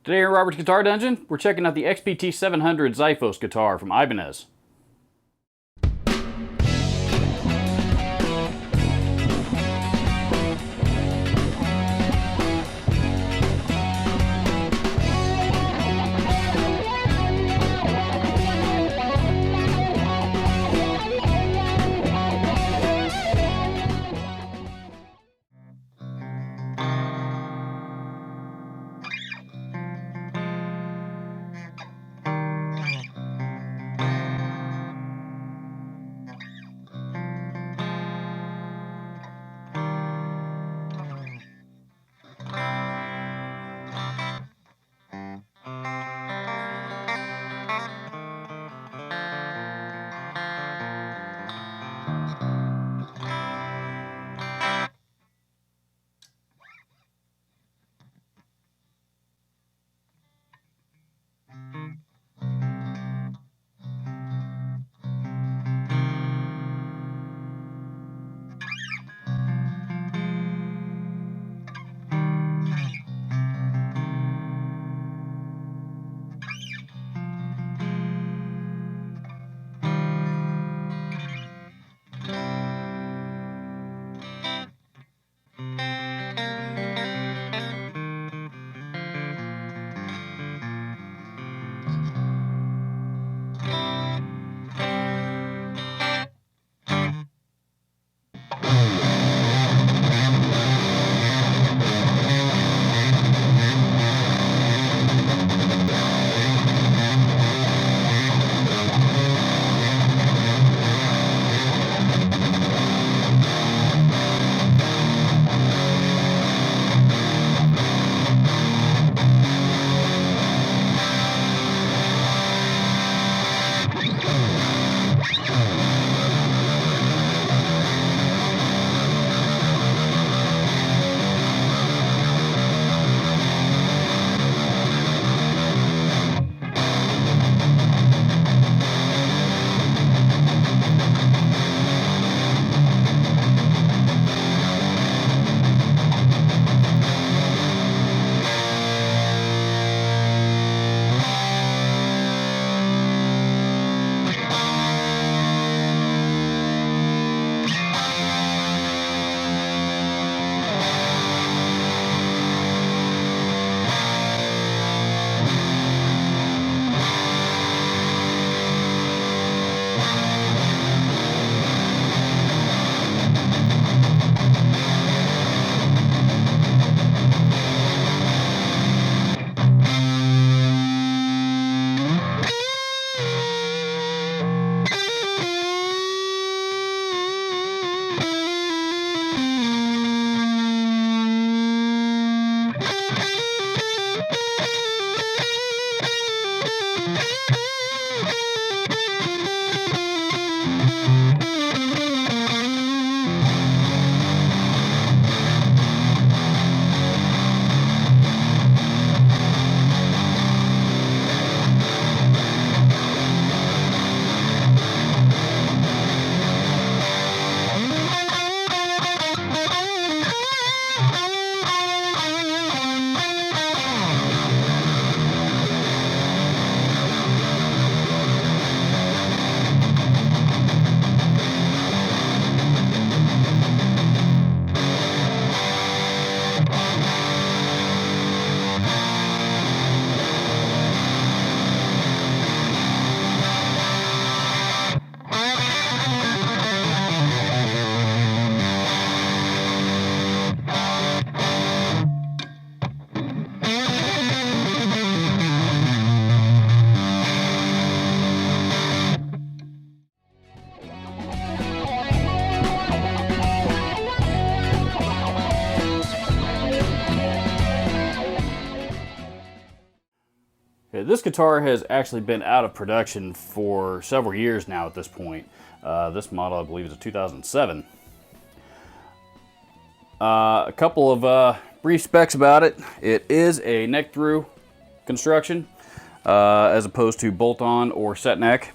Today on Robert's Guitar Dungeon, we're checking out the XPT700 Xiphos guitar from Ibanez. This guitar has actually been out of production for several years now at this point. This model, I believe, is a 2007. A couple of brief specs about it. It is a neck-through construction as opposed to bolt-on or set neck.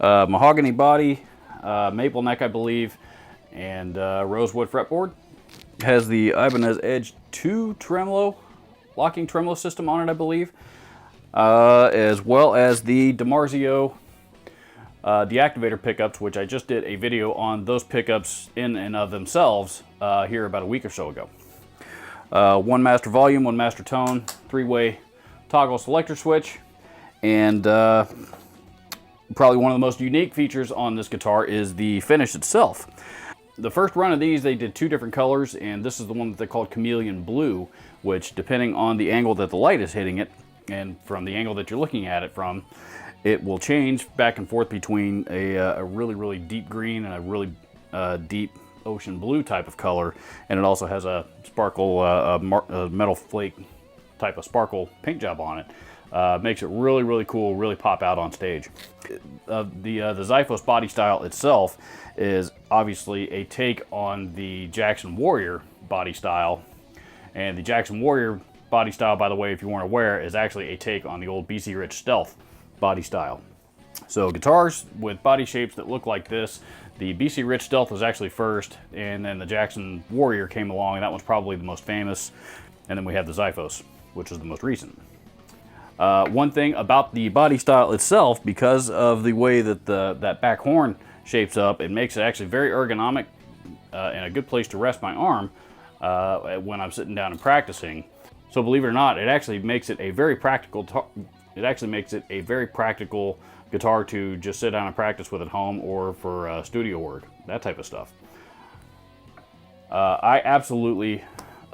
Mahogany body, maple neck, I believe, and rosewood fretboard. It has the Ibanez Edge 2 tremolo locking tremolo system on it, I believe, as well as the DiMarzio D-Activator pickups, which I just did a video on those pickups in and of themselves here about a week or so ago. One master volume, one master tone, 3-way toggle selector switch, and probably one of the most unique features on this guitar is the finish itself. The first run of these, they did 2 different colors, and this is the one that they called Chameleon Blue, which, depending on the angle that the light is hitting it, and from the angle that you're looking at it from, it will change back and forth between a really, really deep green and a really deep ocean blue type of color, and it also has a sparkle, metal flake type of sparkle paint job on it. Makes it really, really cool, really pop out on stage. The Xiphos body style itself is obviously a take on the Jackson Warrior body style, and the Jackson Warrior body style, by the way, if you weren't aware, is actually a take on the old BC Rich Stealth body style. So guitars with body shapes that look like this, the BC Rich Stealth was actually first, and then the Jackson Warrior came along, and that one's probably the most famous, and then we have the Xiphos, which is the most recent. One thing about the body style itself, because of the way that that back horn shapes up, it makes it actually very ergonomic and a good place to rest my arm when I'm sitting down and practicing. So believe it or not, it actually makes it a very practical guitar to just sit down and practice with at home or for studio work, that type of stuff. I absolutely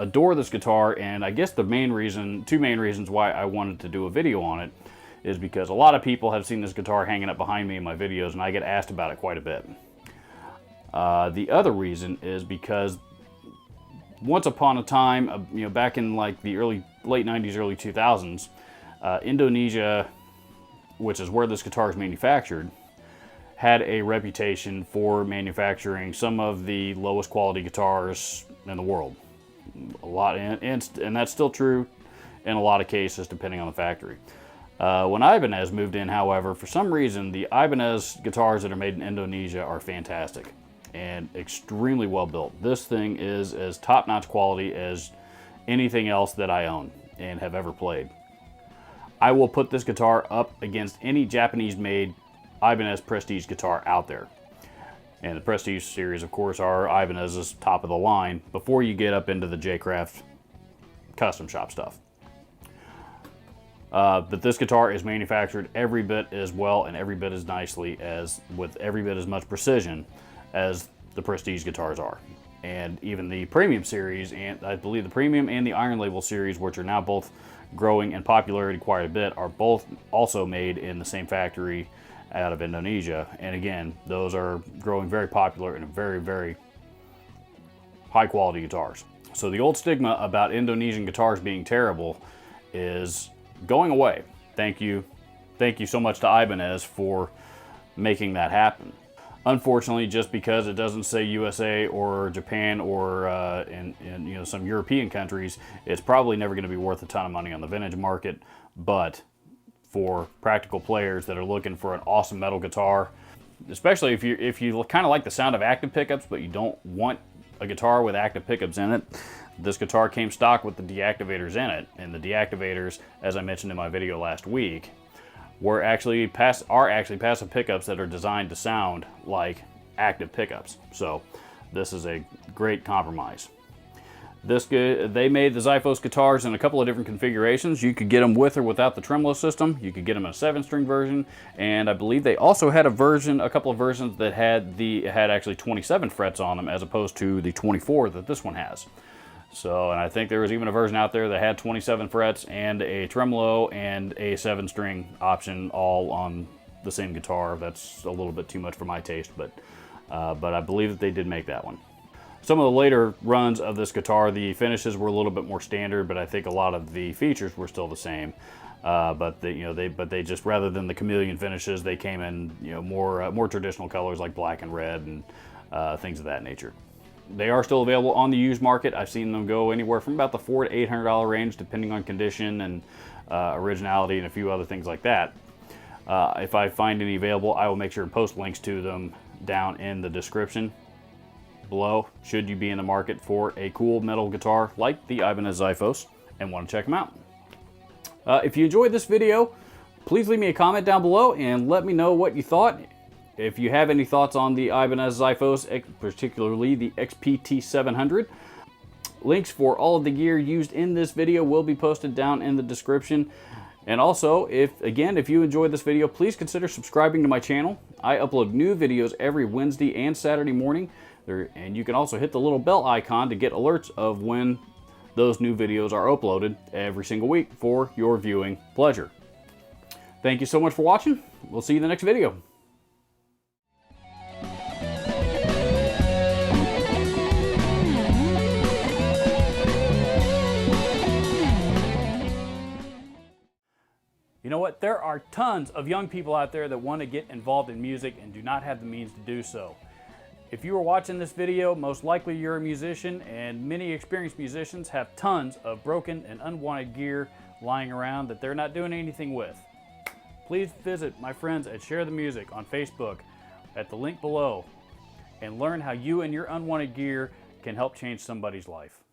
adore this guitar, and I guess the two main reasons why I wanted to do a video on it is because a lot of people have seen this guitar hanging up behind me in my videos, and I get asked about it quite a bit. The other reason is because once upon a time, back in like the late 90s, early 2000s, Indonesia, which is where this guitar is manufactured, had a reputation for manufacturing some of the lowest quality guitars in the world. And that's still true in a lot of cases, depending on the factory. When Ibanez moved in, however, for some reason, the Ibanez guitars that are made in Indonesia are fantastic and extremely well built. This thing is as top-notch quality as anything else that I own and have ever played. I will put this guitar up against any Japanese-made Ibanez Prestige guitar out there. And the Prestige series, of course, are Ibanez's top of the line before you get up into the J-Craft custom shop stuff. But this guitar is manufactured every bit as well and every bit as nicely, with every bit as much precision as the Prestige guitars are. And even the Premium series, and I believe the Premium and the Iron Label series, which are now both growing in popularity quite a bit, are both also made in the same factory out of Indonesia. And again, those are growing very popular and very, very high quality guitars. So the old stigma about Indonesian guitars being terrible is going away. Thank you so much to Ibanez for making that happen. Unfortunately, just because it doesn't say USA or Japan or in some European countries, it's probably never going to be worth a ton of money on the vintage market. But for practical players that are looking for an awesome metal guitar, especially if you kind of like the sound of active pickups, but you don't want a guitar with active pickups in it, this guitar came stock with the D-Activators in it, and the D-Activators, as I mentioned in my video last week, are actually passive pickups that are designed to sound like active pickups. So this is a great compromise. They made the Xiphos guitars in a couple of different configurations. You could get them with or without the tremolo system. You could get them in a 7-string version, and I believe they also had a couple of versions that had actually 27 frets on them, as opposed to the 24 that this one has. So, and I think there was even a version out there that had 27 frets and a tremolo and a 7-string option all on the same guitar. That's a little bit too much for my taste, but I believe that they did make that one. Some of the later runs of this guitar, the finishes were a little bit more standard, but I think a lot of the features were still the same. But they just, rather than the chameleon finishes, they came in more traditional colors like black and red and things of that nature. They are still available on the used market. I've seen them go anywhere from about the $400 to $800 range, depending on condition and originality and a few other things like that. If I find any available, I will make sure to post links to them down in the description below, should you be in the market for a cool metal guitar like the Ibanez Xiphos, and want to check them out. If you enjoyed this video, please leave me a comment down below and let me know what you thought. If you have any thoughts on the Ibanez Xiphos, particularly the XPT700, links for all of the gear used in this video will be posted down in the description. And also, if you enjoyed this video, please consider subscribing to my channel. I upload new videos every Wednesday and Saturday morning, and you can also hit the little bell icon to get alerts of when those new videos are uploaded every single week for your viewing pleasure. Thank you so much for watching. We'll see you in the next video. You know what? There are tons of young people out there that want to get involved in music and do not have the means to do so. If you are watching this video, most likely you're a musician, and many experienced musicians have tons of broken and unwanted gear lying around that they're not doing anything with. Please visit my friends at Share the Music on Facebook at the link below and learn how you and your unwanted gear can help change somebody's life.